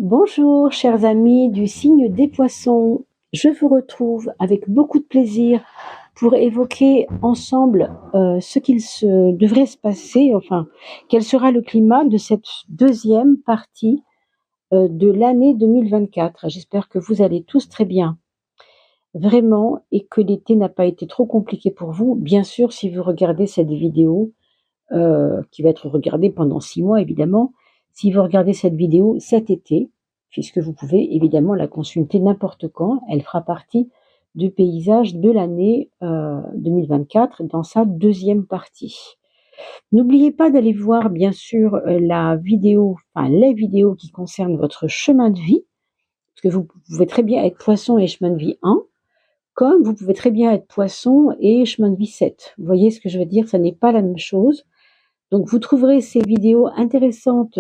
Bonjour chers amis du signe des poissons, je vous retrouve avec beaucoup de plaisir pour évoquer ensemble ce qu'il se devrait se passer, enfin quel sera le climat de cette deuxième partie de l'année 2024. J'espère que vous allez tous très bien, vraiment, et que l'été n'a pas été trop compliqué pour vous. Bien sûr, si vous regardez cette vidéo, qui va être regardée pendant 6 mois évidemment, si vous regardez cette vidéo cet été, puisque vous pouvez évidemment la consulter n'importe quand, elle fera partie du paysage de l'année 2024 dans sa deuxième partie. N'oubliez pas d'aller voir bien sûr la vidéo, enfin les vidéos qui concernent votre chemin de vie, parce que vous pouvez très bien être poisson et chemin de vie 1, comme vous pouvez très bien être poisson et chemin de vie 7. Vous voyez ce que je veux dire, ça n'est pas la même chose. Donc vous trouverez ces vidéos intéressantes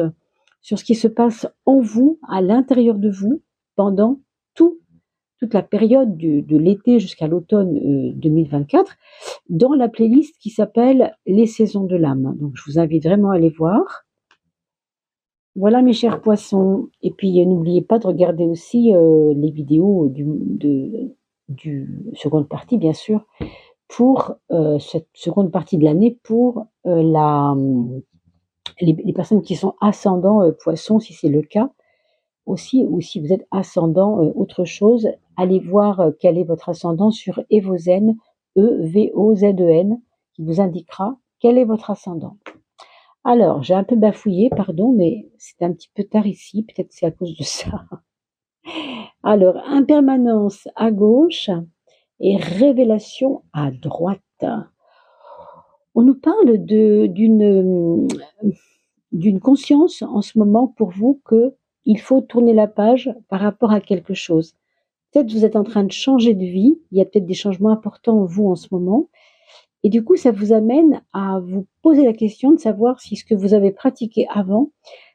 sur ce qui se passe en vous, à l'intérieur de vous, pendant toute la période de l'été jusqu'à l'automne 2024, dans la playlist qui s'appelle Les saisons de l'âme. Donc je vous invite vraiment à aller voir. Voilà mes chers poissons. Et puis n'oubliez pas de regarder aussi les vidéos du seconde partie, bien sûr, pour cette seconde partie de l'année, pour les personnes qui sont ascendants poissons, si c'est le cas aussi, ou si vous êtes ascendant autre chose, allez voir quel est votre ascendant sur Evozen, Evozen, qui vous indiquera quel est votre ascendant. Alors, j'ai un peu bafouillé, pardon, mais c'est un petit peu tard ici, peut-être c'est à cause de ça. Alors, impermanence à gauche et révélation à droite. On nous parle d'une conscience en ce moment pour vous qu'il faut tourner la page par rapport à quelque chose. Peut-être vous êtes en train de changer de vie, il y a peut-être des changements importants en vous en ce moment, et du coup ça vous amène à vous poser la question de savoir si ce que vous avez pratiqué avant,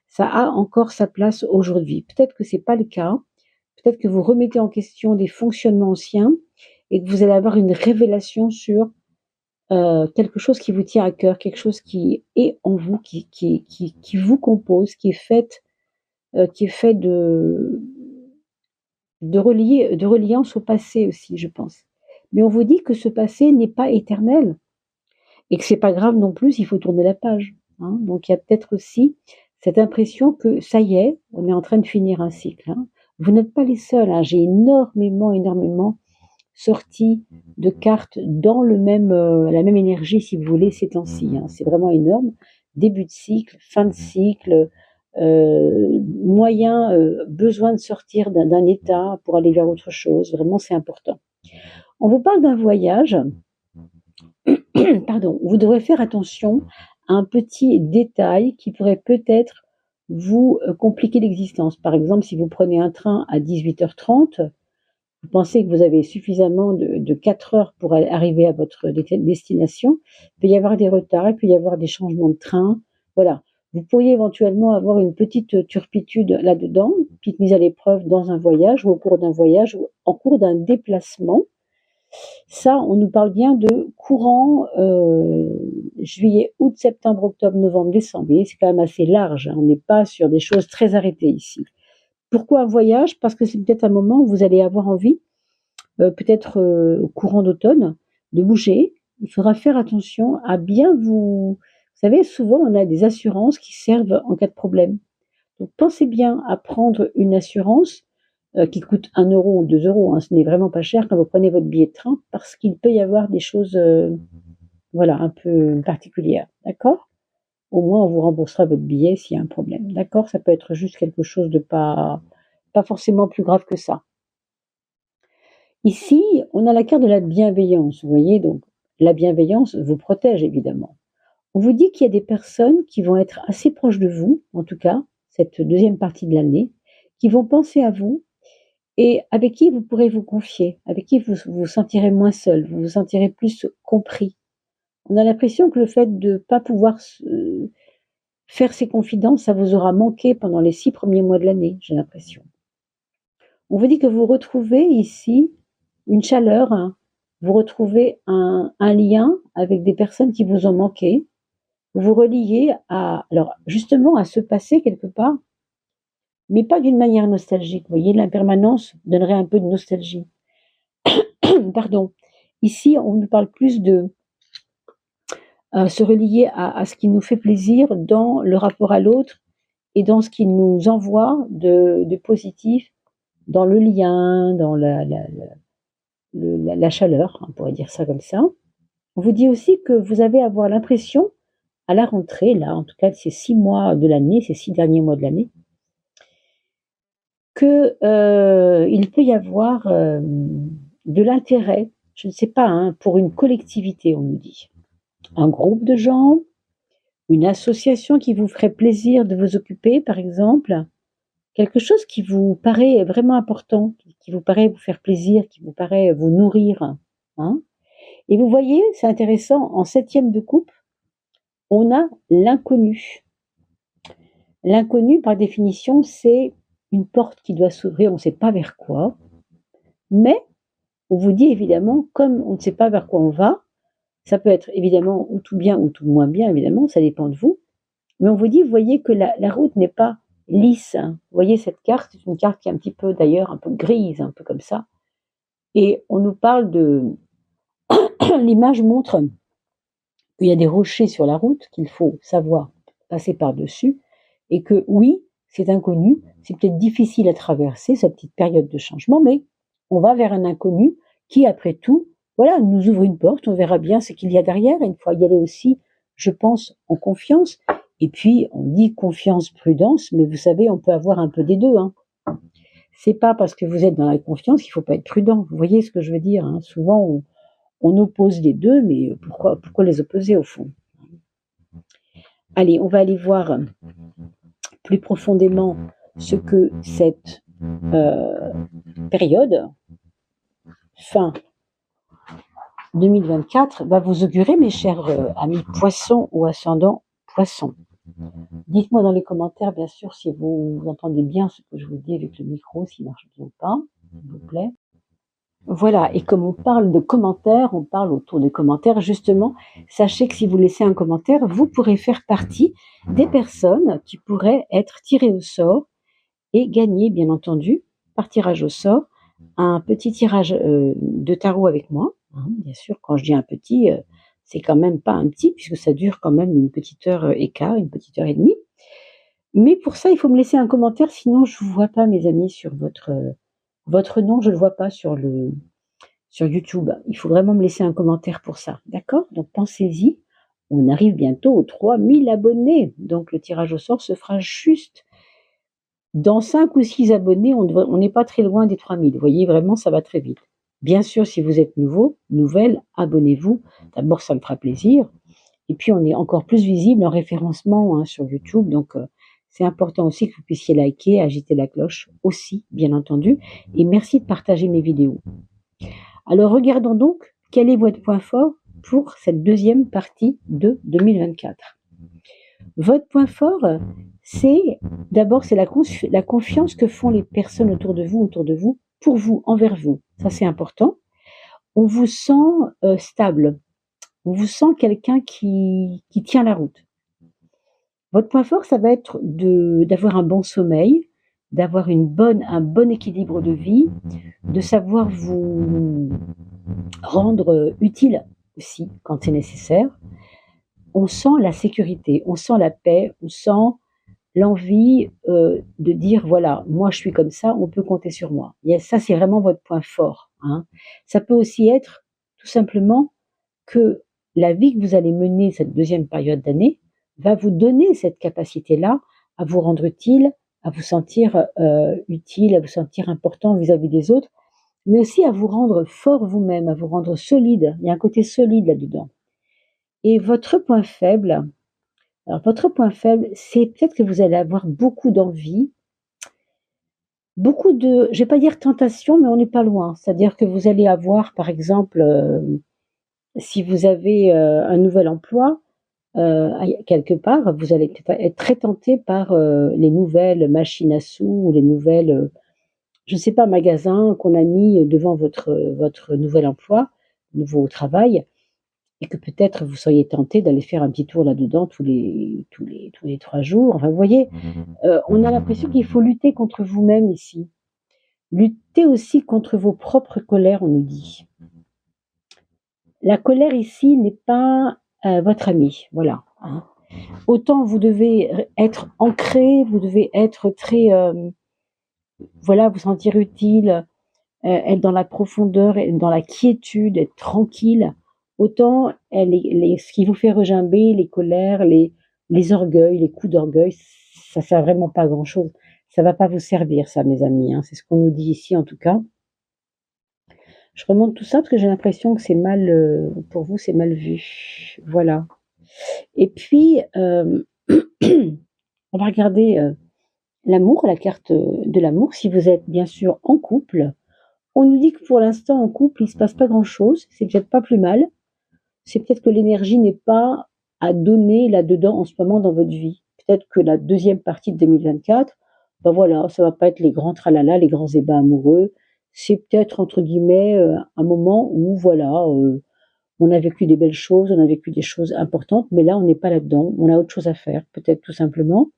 ça a encore sa place aujourd'hui. Peut-être que c'est pas le cas, peut-être que vous remettez en question des fonctionnements anciens et que vous allez avoir une révélation sur quelque chose qui vous tient à cœur, quelque chose qui est en vous, qui vous compose, qui est fait de reliance au passé aussi, je pense. Mais on vous dit que ce passé n'est pas éternel et que c'est pas grave non plus, il faut tourner la page. Hein. Donc il y a peut-être aussi cette impression que ça y est, on est en train de finir un cycle. Hein. Vous n'êtes pas les seuls. Hein. J'ai énormément sorti de cartes dans la même énergie, si vous voulez, ces temps-ci. Hein. C'est vraiment énorme. Début de cycle, fin de cycle, moyen, besoin de sortir d'un état pour aller vers autre chose. Vraiment, c'est important. On vous parle d'un voyage. Pardon. Vous devrez faire attention à un petit détail qui pourrait peut-être vous compliquer l'existence. Par exemple, si vous prenez un train à 18h30, vous pensez que vous avez suffisamment de 4 heures pour arriver à votre destination, il peut y avoir des retards, il peut y avoir des changements de train. Voilà. Vous pourriez éventuellement avoir une petite turpitude là-dedans, une petite mise à l'épreuve dans un voyage ou au cours d'un voyage ou en cours d'un déplacement. Ça, on nous parle bien de courant juillet, août, septembre, octobre, novembre, décembre. Vous voyez, c'est quand même assez large. Hein. On n'est pas sur des choses très arrêtées ici. Pourquoi un voyage? Parce que c'est peut-être un moment où vous allez avoir envie, peut-être au courant d'automne, de bouger. Il faudra faire attention à bien vous... Vous savez, souvent, on a des assurances qui servent en cas de problème. Donc, pensez bien à prendre une assurance qui coûte 1 euro ou 2 euros. Hein. Ce n'est vraiment pas cher quand vous prenez votre billet de train parce qu'il peut y avoir des choses voilà, un peu particulières. D'accord? Au moins, on vous remboursera votre billet s'il y a un problème. D'accord? Ça peut être juste quelque chose de pas forcément plus grave que ça. Ici, on a la carte de la bienveillance. Vous voyez, donc la bienveillance vous protège évidemment. On vous dit qu'il y a des personnes qui vont être assez proches de vous, en tout cas, cette deuxième partie de l'année, qui vont penser à vous et avec qui vous pourrez vous confier, avec qui vous vous sentirez moins seul, vous vous sentirez plus compris. On a l'impression que le fait de ne pas pouvoir faire ses confidences, ça vous aura manqué pendant les 6 premiers mois de l'année, j'ai l'impression. On vous dit que vous retrouvez ici une chaleur, hein. Vous retrouvez un lien avec des personnes qui vous ont manqué. Vous vous reliez à, alors justement à ce passé quelque part, mais pas d'une manière nostalgique. Vous voyez, l'impermanence donnerait un peu de nostalgie. Pardon. Ici, on nous parle plus de se relier à ce qui nous fait plaisir dans le rapport à l'autre et dans ce qui nous envoie de positif, dans le lien, dans la chaleur, on pourrait dire ça comme ça. On vous dit aussi que vous allez avoir l'impression, à la rentrée, là, en tout cas ces 6 mois de l'année, ces 6 derniers mois de l'année, que il peut y avoir de l'intérêt, je ne sais pas, hein, pour une collectivité, on nous dit. Un groupe de gens, une association qui vous ferait plaisir de vous occuper, par exemple, quelque chose qui vous paraît vraiment important, qui vous paraît vous faire plaisir, qui vous paraît vous nourrir. Hein. Et vous voyez, c'est intéressant, en 7e de coupe, on a l'inconnu. L'inconnu, par définition, c'est une porte qui doit s'ouvrir, on ne sait pas vers quoi, mais on vous dit évidemment, comme on ne sait pas vers quoi on va, ça peut être évidemment ou tout bien ou tout moins bien, évidemment, ça dépend de vous, mais on vous dit, vous voyez que la route n'est pas lisse. Vous voyez cette carte, c'est une carte qui est un petit peu d'ailleurs un peu grise, un peu comme ça, et on nous parle de... L'image montre qu'il y a des rochers sur la route qu'il faut savoir passer par-dessus, et que oui, c'est inconnu, c'est peut-être difficile à traverser cette petite période de changement, mais on va vers un inconnu qui, après tout, voilà, nous ouvre une porte, on verra bien ce qu'il y a derrière, et il faut y aller aussi, je pense, en confiance. Et puis, on dit confiance, prudence, mais vous savez, on peut avoir un peu des deux. Hein. C'est pas parce que vous êtes dans la confiance qu'il faut pas être prudent. Vous voyez ce que je veux dire, hein. Souvent, on oppose les deux, mais pourquoi les opposer au fond? Allez, on va aller voir plus profondément ce que cette période, fin 2024, va vous augurer, mes chers amis poissons ou ascendants poissons. Dites-moi dans les commentaires, bien sûr, si vous entendez bien ce que je vous dis avec le micro, s'il marche bien ou pas, s'il vous plaît. Voilà, et comme on parle de commentaires, on parle autour des commentaires, justement, sachez que si vous laissez un commentaire, vous pourrez faire partie des personnes qui pourraient être tirées au sort et gagner, bien entendu, par tirage au sort, un petit tirage de tarot avec moi. Hein, bien sûr, quand je dis un petit, c'est quand même pas un petit, puisque ça dure quand même une petite heure et quart, une petite heure et demie. Mais pour ça, il faut me laisser un commentaire, sinon je ne vous vois pas, mes amis, sur votre nom, je ne le vois pas sur YouTube. Il faut vraiment me laisser un commentaire pour ça, d'accord? Donc pensez-y, on arrive bientôt aux 3000 abonnés, donc le tirage au sort se fera juste dans 5 ou 6 abonnés, on n'est pas très loin des 3000, vous voyez, vraiment ça va très vite. Bien sûr, si vous êtes nouveau, nouvelle, abonnez-vous, d'abord ça me fera plaisir, et puis on est encore plus visible en référencement hein, sur YouTube, donc c'est important aussi que vous puissiez liker, agiter la cloche aussi, bien entendu, et merci de partager mes vidéos. Alors regardons donc quel est votre point fort pour cette deuxième partie de 2024. Votre point fort, c'est d'abord c'est la confiance que font les personnes autour de vous, pour vous, envers vous. Ça c'est important. On vous sent stable. On vous sent quelqu'un qui tient la route. Votre point fort, ça va être d'avoir un bon sommeil, d'avoir un bon équilibre de vie, de savoir vous rendre utile aussi quand c'est nécessaire. On sent la sécurité, on sent la paix, on sent l'envie de dire voilà, moi je suis comme ça, on peut compter sur moi. Et ça, c'est vraiment votre point fort. Hein. Ça peut aussi être tout simplement que la vie que vous allez mener cette deuxième période d'année va vous donner cette capacité-là à vous rendre utile, à vous sentir utile, à vous sentir important vis-à-vis des autres, mais aussi à vous rendre fort vous-même, à vous rendre solide. Il y a un côté solide là-dedans. Et votre point faible, c'est peut-être que vous allez avoir beaucoup d'envie, beaucoup de, je vais pas dire tentation, mais on n'est pas loin. C'est-à-dire que vous allez avoir, par exemple, si vous avez un nouvel emploi, quelque part, vous allez être très tenté par les nouvelles machines à sous, ou les nouvelles, je ne sais pas, magasins qu'on a mis devant votre nouvel emploi, nouveau travail. et que peut-être vous seriez tenté d'aller faire un petit tour là-dedans tous les 3 jours. Enfin, vous voyez, on a l'impression qu'il faut lutter contre vous-même ici. Lutter aussi contre vos propres colères, on nous dit. La colère ici n'est pas votre ami, voilà. Hein. Autant vous devez être ancré, vous devez être très, voilà, vous sentir utile, être dans la profondeur, être dans la quiétude, être tranquille. Autant ce qui vous fait regimber, les colères, les orgueils, les coups d'orgueil, ça sert vraiment pas à grand chose. Ça va pas vous servir, ça, mes amis. Hein. C'est ce qu'on nous dit ici, en tout cas. Je remonte tout ça parce que j'ai l'impression que c'est mal, pour vous, c'est mal vu. Voilà. Et puis, on va regarder l'amour, la carte de l'amour. Si vous êtes bien sûr en couple, on nous dit que pour l'instant en couple, il se passe pas grand-chose. C'est peut-être pas plus mal. C'est peut-être que l'énergie n'est pas à donner là-dedans en ce moment dans votre vie. Peut-être que la deuxième partie de 2024, ben voilà, ça va pas être les grands tralala, les grands ébats amoureux. C'est peut-être entre guillemets un moment où voilà, on a vécu des belles choses, on a vécu des choses importantes, mais là on n'est pas là-dedans. On a autre chose à faire, peut-être tout simplement.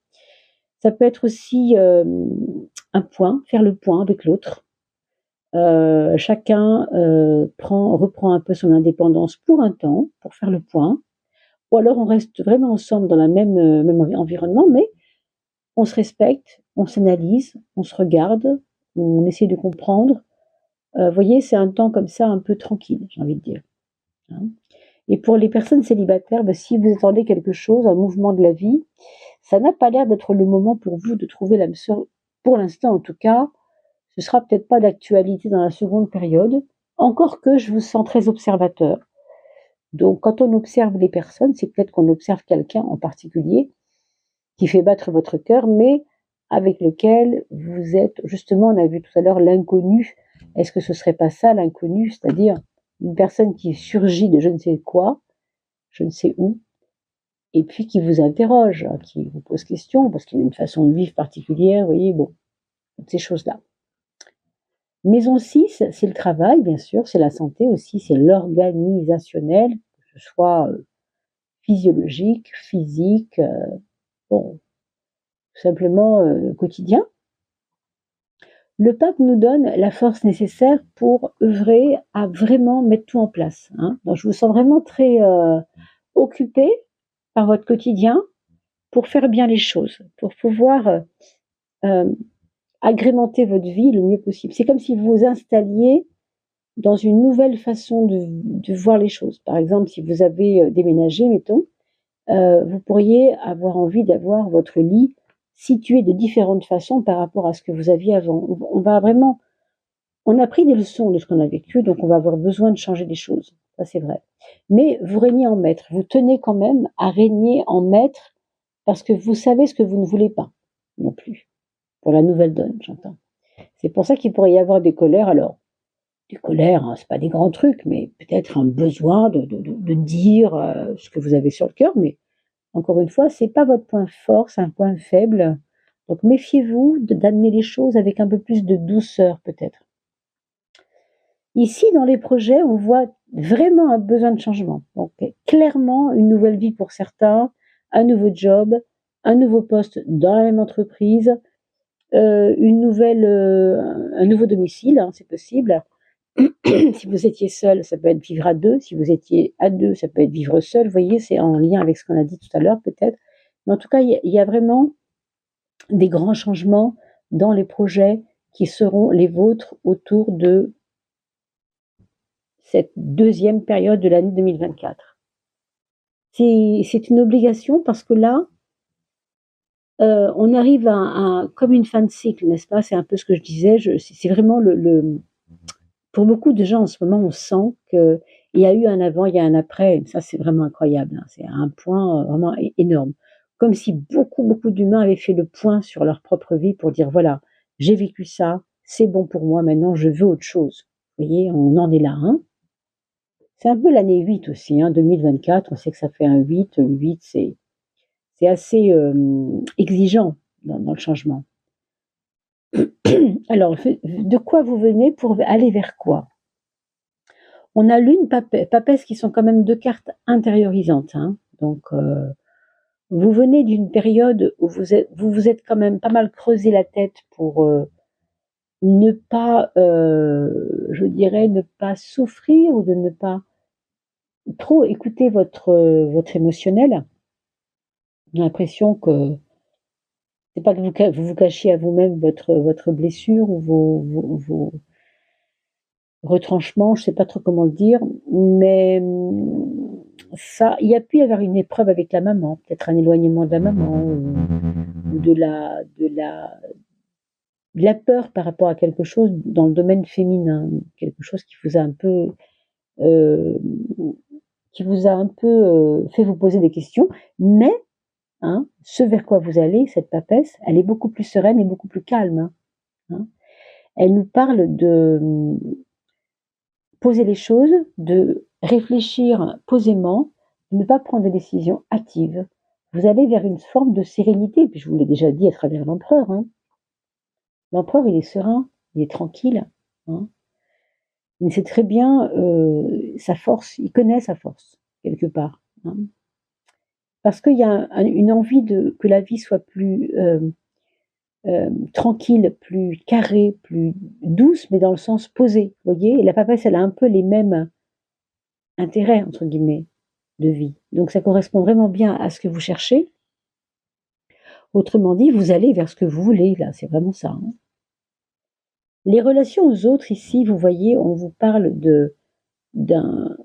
Ça peut être aussi un point, faire le point avec l'autre. Chacun reprend un peu son indépendance pour un temps, pour faire le point. Ou alors on reste vraiment ensemble dans le même environnement, mais on se respecte, on s'analyse, on se regarde, on essaie de comprendre. Vous voyez, c'est un temps comme ça un peu tranquille, j'ai envie de dire. Hein. Et pour les personnes célibataires, ben, si vous attendez quelque chose, un mouvement de la vie, ça n'a pas l'air d'être le moment pour vous de trouver l'âme sœur. Pour l'instant, en tout cas, ce sera peut-être pas d'actualité dans la seconde période, encore que je vous sens très observateur. Donc, quand on observe les personnes, c'est peut-être qu'on observe quelqu'un en particulier qui fait battre votre cœur, mais avec lequel vous êtes, justement, on a vu tout à l'heure l'inconnu. Est-ce que ce serait pas ça, l'inconnu, c'est-à-dire une personne qui surgit de je ne sais quoi, je ne sais où, et puis qui vous interroge, qui vous pose question, parce qu'il a une façon de vivre particulière, vous voyez, bon, toutes ces choses-là. Maison 6, c'est le travail, bien sûr, c'est la santé aussi, c'est l'organisationnel, que ce soit physiologique, physique, bon, tout simplement quotidien. Le pape nous donne la force nécessaire pour œuvrer à vraiment mettre tout en place. Hein. Donc, je vous sens vraiment très occupé par votre quotidien pour faire bien les choses, pour pouvoir agrémenter votre vie le mieux possible. C'est comme si vous vous installiez dans une nouvelle façon de voir les choses. Par exemple, si vous avez déménagé, mettons, vous pourriez avoir envie d'avoir votre lit situé de différentes façons par rapport à ce que vous aviez avant. On a pris des leçons de ce qu'on a vécu, donc on va avoir besoin de changer des choses. Ça, c'est vrai. Mais vous régnez en maître. Vous tenez quand même à régner en maître parce que vous savez ce que vous ne voulez pas non plus. Pour la nouvelle donne, j'entends. C'est pour ça qu'il pourrait y avoir des colères. Alors, des colères, hein, c'est pas des grands trucs, mais peut-être un besoin de dire ce que vous avez sur le cœur. Mais encore une fois, c'est pas votre point fort, c'est un point faible. Donc méfiez-vous d'amener les choses avec un peu plus de douceur, peut-être. Ici, dans les projets, on voit vraiment un besoin de changement. Donc, clairement, une nouvelle vie pour certains, un nouveau job, un nouveau poste dans la même entreprise, un nouveau domicile, hein, c'est possible. Si vous étiez seul, ça peut être vivre à deux. Si vous étiez à deux, ça peut être vivre seul. Vous voyez, c'est en lien avec ce qu'on a dit tout à l'heure, peut-être. Mais en tout cas, il y a vraiment des grands changements dans les projets qui seront les vôtres autour de cette deuxième période de l'année 2024. C'est une obligation parce que là, on arrive comme une fin de cycle, n'est-ce pas? C'est un peu ce que je disais. C'est vraiment pour beaucoup de gens en ce moment, on sent qu'il y a eu un avant, il y a un après. Ça, c'est vraiment incroyable. Hein. C'est un point vraiment énorme. Comme si beaucoup, beaucoup d'humains avaient fait le point sur leur propre vie pour dire, voilà, j'ai vécu ça, c'est bon pour moi, maintenant je veux autre chose. Vous voyez, on en est là. Hein. C'est un peu l'année 8 aussi, hein, 2024. On sait que ça fait un 8. 8, c'est assez exigeant dans le changement. Alors, de quoi vous venez pour aller vers quoi? On a lune, papesse qui sont quand même 2 cartes intériorisantes, hein. Donc, vous venez d'une période où vous êtes quand même pas mal creusé la tête pour ne pas, je dirais, ne pas souffrir ou de ne pas trop écouter votre émotionnel. J'ai l'impression que c'est pas que vous vous cachiez à vous-même votre blessure ou vos retranchements, je sais pas trop comment le dire, mais ça, il y a pu y avoir une épreuve avec la maman, peut-être un éloignement de la maman ou de la peur par rapport à quelque chose dans le domaine féminin, quelque chose qui vous a un peu euh, fait vous poser des questions, mais hein, ce vers quoi vous allez, cette papesse, elle est beaucoup plus sereine et beaucoup plus calme. Hein. Elle nous parle de poser les choses, de réfléchir posément, de ne pas prendre de décisions hâtives. Vous allez vers une forme de sérénité, puis je vous l'ai déjà dit à travers l'empereur. Hein. L'empereur, il est serein, il est tranquille. Hein. Il sait très bien sa force, il connaît sa force, quelque part. Hein. Parce qu'il y a une envie que la vie soit plus tranquille, plus carrée, plus douce, mais dans le sens posé. Vous voyez, et la papesse, elle a un peu les mêmes intérêts, entre guillemets, de vie. Donc ça correspond vraiment bien à ce que vous cherchez. Autrement dit, vous allez vers ce que vous voulez, là, c'est vraiment ça. Hein. Les relations aux autres, ici, vous voyez, on vous parle d'un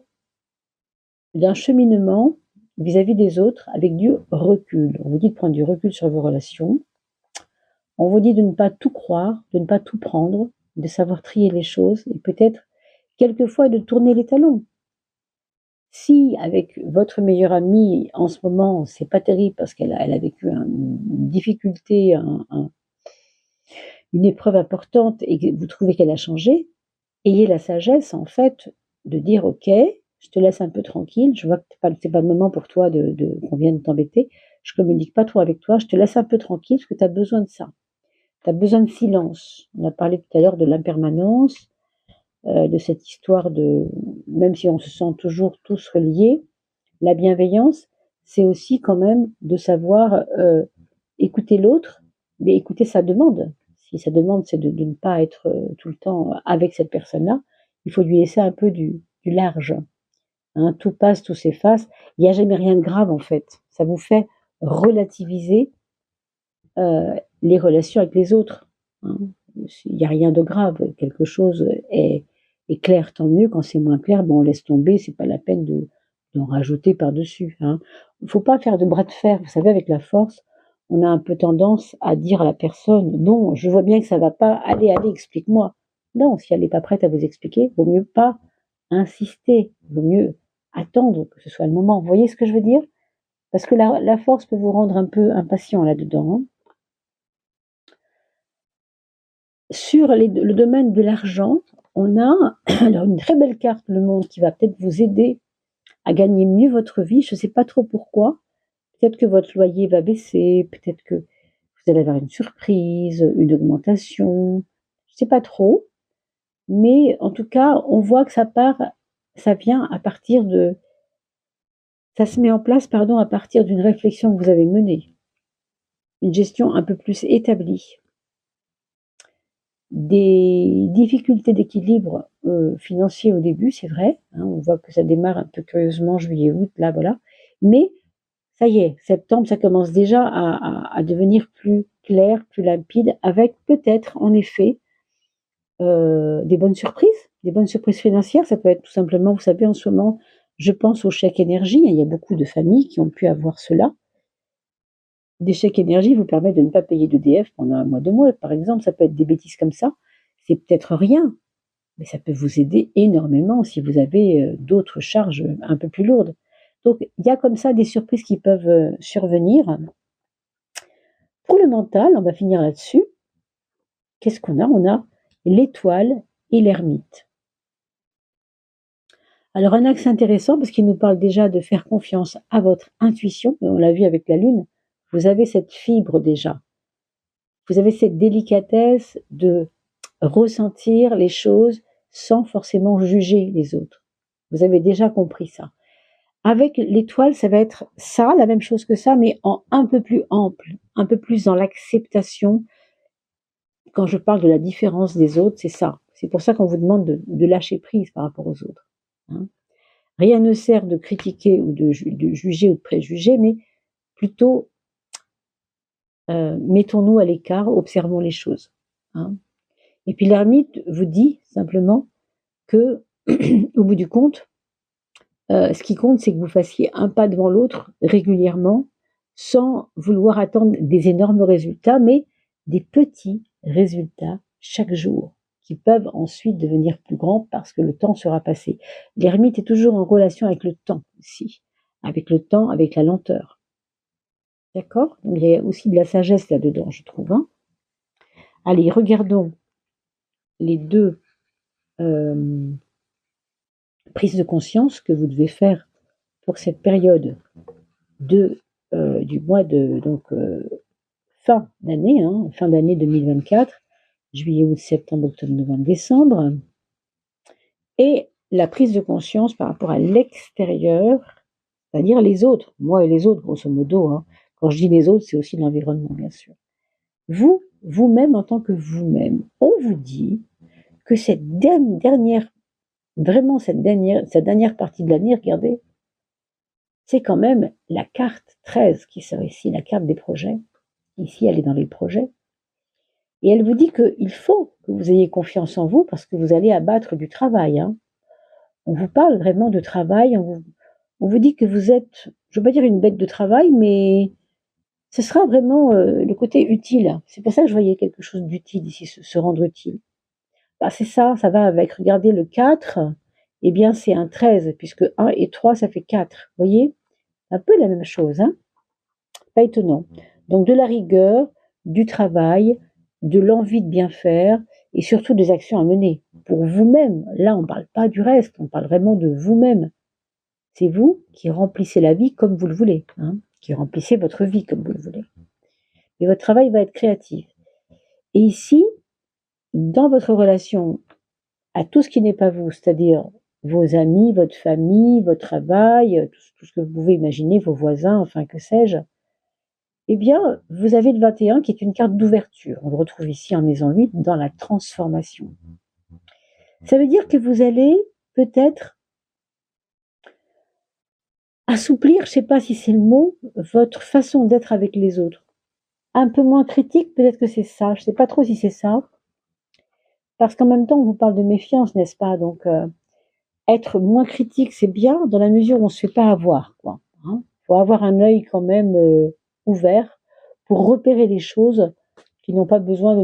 cheminement vis-à-vis des autres avec du recul. On vous dit de prendre du recul sur vos relations. On vous dit de ne pas tout croire, de ne pas tout prendre, de savoir trier les choses et peut-être quelquefois de tourner les talons. Si avec votre meilleure amie en ce moment c'est pas terrible parce qu'elle a vécu une difficulté, une épreuve importante et que vous trouvez qu'elle a changé, ayez la sagesse en fait de dire ok, je te laisse un peu tranquille, je vois que c'est pas le moment pour toi qu'on vienne t'embêter, je communique pas trop avec toi, je te laisse un peu tranquille parce que tu as besoin de ça. Tu as besoin de silence. On a parlé tout à l'heure de l'impermanence, de cette histoire même si on se sent toujours tous reliés, la bienveillance, c'est aussi quand même de savoir écouter l'autre, mais écouter sa demande. Si sa demande, c'est de ne pas être tout le temps avec cette personne-là, il faut lui laisser un peu du large. Hein. Tout passe, tout s'efface. Il n'y a jamais rien de grave, en fait. Ça vous fait relativiser les relations avec les autres. Hein. Il n'y a rien de grave. Quelque chose est clair, tant mieux. Quand c'est moins clair, on laisse tomber. C'est pas la peine d'en rajouter par-dessus. Hein. Il ne faut pas faire de bras de fer. Vous savez, avec la force, on a un peu tendance à dire à la personne, bon, je vois bien que ça ne va pas, allez, explique-moi. Non, si elle n'est pas prête à vous expliquer, il vaut mieux pas insister. Il vaut mieux attendre que ce soit le moment. Vous voyez ce que je veux dire? Parce que la force peut vous rendre un peu impatient là-dedans. Hein. Sur le domaine de l'argent, on a alors une très belle carte, le monde, qui va peut-être vous aider à gagner mieux votre vie. Je ne sais pas trop pourquoi. Peut-être que votre loyer va baisser, peut-être que vous allez avoir une surprise, une augmentation. Je ne sais pas trop. Mais en tout cas, on voit que ça vient à partir ça se met en place, pardon, à partir d'une réflexion que vous avez menée. Une gestion un peu plus établie. Des difficultés d'équilibre financier au début, c'est vrai. Hein, on voit que ça démarre un peu curieusement juillet-août, là, voilà. Mais ça y est, septembre, ça commence déjà à devenir plus clair, plus limpide, avec peut-être, en effet, des bonnes surprises financières. Ça peut être tout simplement, vous savez, en ce moment, je pense au chèque énergie. Il y a beaucoup de familles qui ont pu avoir cela. Des chèques énergie vous permettent de ne pas payer d'EDF pendant un mois, 2 mois, par exemple. Ça peut être des bêtises comme ça. C'est peut-être rien, mais ça peut vous aider énormément si vous avez d'autres charges un peu plus lourdes. Donc, il y a comme ça des surprises qui peuvent survenir. Pour le mental, on va finir là-dessus. Qu'est-ce qu'on a? On a l'étoile et l'ermite. Alors, un axe intéressant parce qu'il nous parle déjà de faire confiance à votre intuition. On l'a vu avec la Lune. Vous avez cette fibre déjà. Vous avez cette délicatesse de ressentir les choses sans forcément juger les autres. Vous avez déjà compris ça. Avec l'étoile, ça va être ça, la même chose que ça, mais en un peu plus ample, un peu plus dans l'acceptation. Quand je parle de la différence des autres, c'est ça. C'est pour ça qu'on vous demande de lâcher prise par rapport aux autres. Hein. Rien ne sert de critiquer ou de juger ou de préjuger, mais plutôt mettons-nous à l'écart, observons les choses. Hein. Et puis l'ermite vous dit simplement que, au bout du compte, ce qui compte, c'est que vous fassiez un pas devant l'autre régulièrement, sans vouloir attendre des énormes résultats, mais des petits résultats chaque jour, qui peuvent ensuite devenir plus grands parce que le temps sera passé. L'ermite est toujours en relation avec le temps aussi, avec le temps, avec la lenteur. D'accord? Donc, il y a aussi de la sagesse là-dedans, je trouve. Hein. Allez, regardons les deux prises de conscience que vous devez faire pour cette période du mois de fin d'année, hein, fin d'année 2024, juillet, août, septembre, octobre, novembre, décembre, et la prise de conscience par rapport à l'extérieur, c'est-à-dire les autres, moi et les autres, grosso modo. Hein. Quand je dis les autres, c'est aussi l'environnement, bien sûr. Vous-même en tant que vous-même, on vous dit que cette dernière partie de l'année, regardez, c'est quand même la carte 13 qui sort ici, la carte des projets. Ici, elle est dans les projets. Et elle vous dit qu'il faut que vous ayez confiance en vous parce que vous allez abattre du travail. Hein. On vous parle vraiment de travail, on vous dit que vous êtes, je ne veux pas dire une bête de travail, mais ce sera vraiment le côté utile. C'est pour ça que je voyais quelque chose d'utile ici, se rendre utile. Bah, c'est ça, ça va avec, regardez le 4, eh bien c'est un 13, puisque 1 et 3, ça fait 4. Vous voyez? Un peu la même chose, hein? Pas étonnant. Donc de la rigueur, du travail, de l'envie de bien faire, et surtout des actions à mener. Pour vous-même, là on ne parle pas du reste, on parle vraiment de vous-même. C'est vous qui remplissez la vie comme vous le voulez, hein, qui remplissez votre vie comme vous le voulez. Et votre travail va être créatif. Et ici, dans votre relation à tout ce qui n'est pas vous, c'est-à-dire vos amis, votre famille, votre travail, tout ce que vous pouvez imaginer, vos voisins, enfin que sais-je, eh bien, vous avez le 21 qui est une carte d'ouverture. On le retrouve ici en maison 8 dans la transformation. Ça veut dire que vous allez peut-être assouplir, je ne sais pas si c'est le mot, votre façon d'être avec les autres. Un peu moins critique, peut-être que c'est ça. Je ne sais pas trop si c'est ça. Parce qu'en même temps, on vous parle de méfiance, n'est-ce pas? Donc, être moins critique, c'est bien dans la mesure où on ne se fait pas avoir. Hein. Faut avoir un œil quand même ouvert pour repérer les choses qui n'ont pas besoin de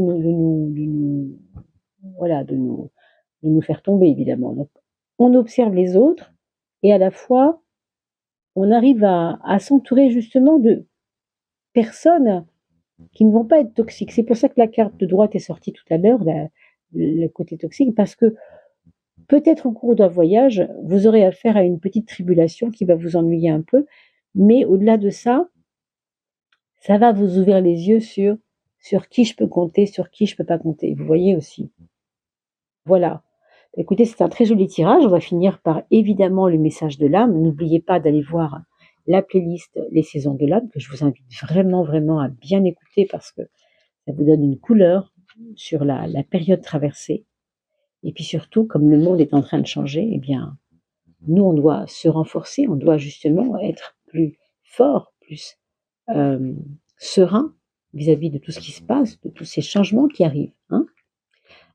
nous faire tomber, évidemment. Donc, on observe les autres et à la fois, on arrive à s'entourer justement de personnes qui ne vont pas être toxiques. C'est pour ça que la carte de droite est sortie tout à l'heure, le côté toxique, parce que peut-être au cours d'un voyage, vous aurez affaire à une petite tribulation qui va vous ennuyer un peu, mais au-delà de ça, ça va vous ouvrir les yeux sur qui je peux compter, sur qui je ne peux pas compter. Vous voyez aussi. Voilà. Écoutez, c'est un très joli tirage. On va finir par évidemment le message de l'âme. N'oubliez pas d'aller voir la playlist Les Saisons de l'âme, que je vous invite vraiment, vraiment à bien écouter parce que ça vous donne une couleur sur la période traversée. Et puis surtout, comme le monde est en train de changer, eh bien, nous, on doit se renforcer, on doit justement être plus fort, plus serein vis-à-vis de tout ce qui se passe, de tous ces changements qui arrivent. Hein.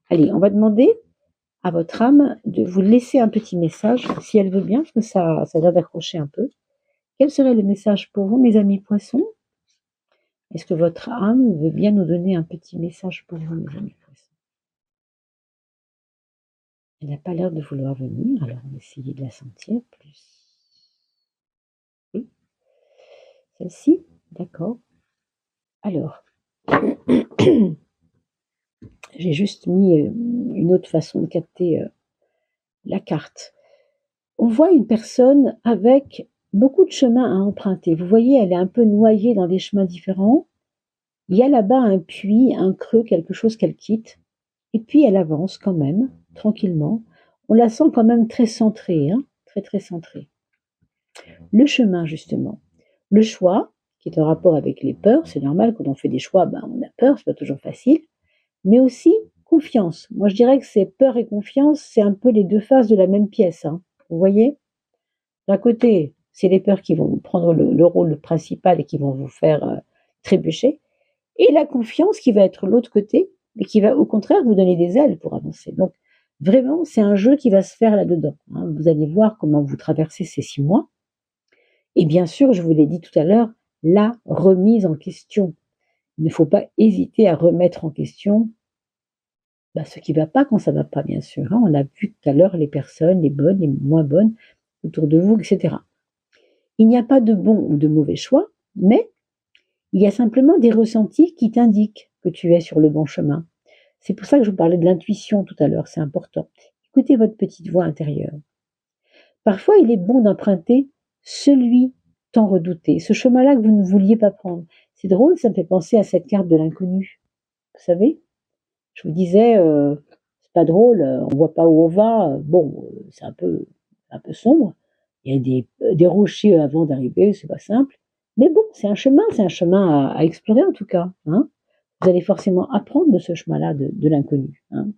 Allez, on va demander à votre âme de vous laisser un petit message, si elle veut bien, parce que ça doit accrocher un peu. Quel serait le message pour vous, mes amis poissons? Est-ce que votre âme veut bien nous donner un petit message pour vous, mes amis poissons? Elle n'a pas l'air de vouloir venir, alors on va essayer de la sentir plus. Oui. Celle-ci? D'accord. Alors, j'ai juste mis une autre façon de capter la carte. On voit une personne avec beaucoup de chemins à emprunter. Vous voyez, elle est un peu noyée dans des chemins différents. Il y a là-bas un puits, un creux, quelque chose qu'elle quitte. Et puis elle avance quand même, tranquillement. On la sent quand même très centrée, hein, très très centré. Le chemin, justement. Le choix, qui est en rapport avec les peurs, c'est normal, quand on fait des choix, on a peur, c'est pas toujours facile, mais aussi confiance. Moi, je dirais que c'est peur et confiance, c'est un peu les deux faces de la même pièce, hein. Vous voyez? D'un côté, c'est les peurs qui vont prendre le rôle principal et qui vont vous faire trébucher, et la confiance qui va être l'autre côté, mais qui va au contraire vous donner des ailes pour avancer. Donc, vraiment, c'est un jeu qui va se faire là-dedans, hein. Vous allez voir comment vous traversez ces 6 mois. Et bien sûr, je vous l'ai dit tout à l'heure, la remise en question. Il ne faut pas hésiter à remettre en question ce qui ne va pas quand ça ne va pas, bien sûr, hein. On a vu tout à l'heure les personnes, les bonnes, les moins bonnes, autour de vous, etc. Il n'y a pas de bon ou de mauvais choix, mais il y a simplement des ressentis qui t'indiquent que tu es sur le bon chemin. C'est pour ça que je vous parlais de l'intuition tout à l'heure, c'est important. Écoutez votre petite voix intérieure. Parfois, il est bon d'emprunter celui tant redouté, ce chemin-là que vous ne vouliez pas prendre. C'est drôle, ça me fait penser à cette carte de l'inconnu. Vous savez, je vous disais, c'est pas drôle, on voit pas où on va. Bon, c'est un peu sombre. Il y a des rochers avant d'arriver, c'est pas simple. Mais bon, c'est un chemin à explorer en tout cas, hein. Vous allez forcément apprendre de ce chemin-là, de l'inconnu, hein.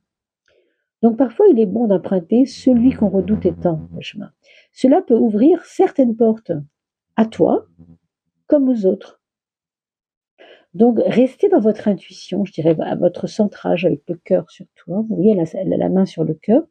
Donc parfois, il est bon d'emprunter celui qu'on redoute étant le chemin. Cela peut ouvrir certaines portes, à toi comme aux autres. Donc restez dans votre intuition, je dirais à votre centrage avec le cœur surtout, hein. Vous voyez la main sur le cœur,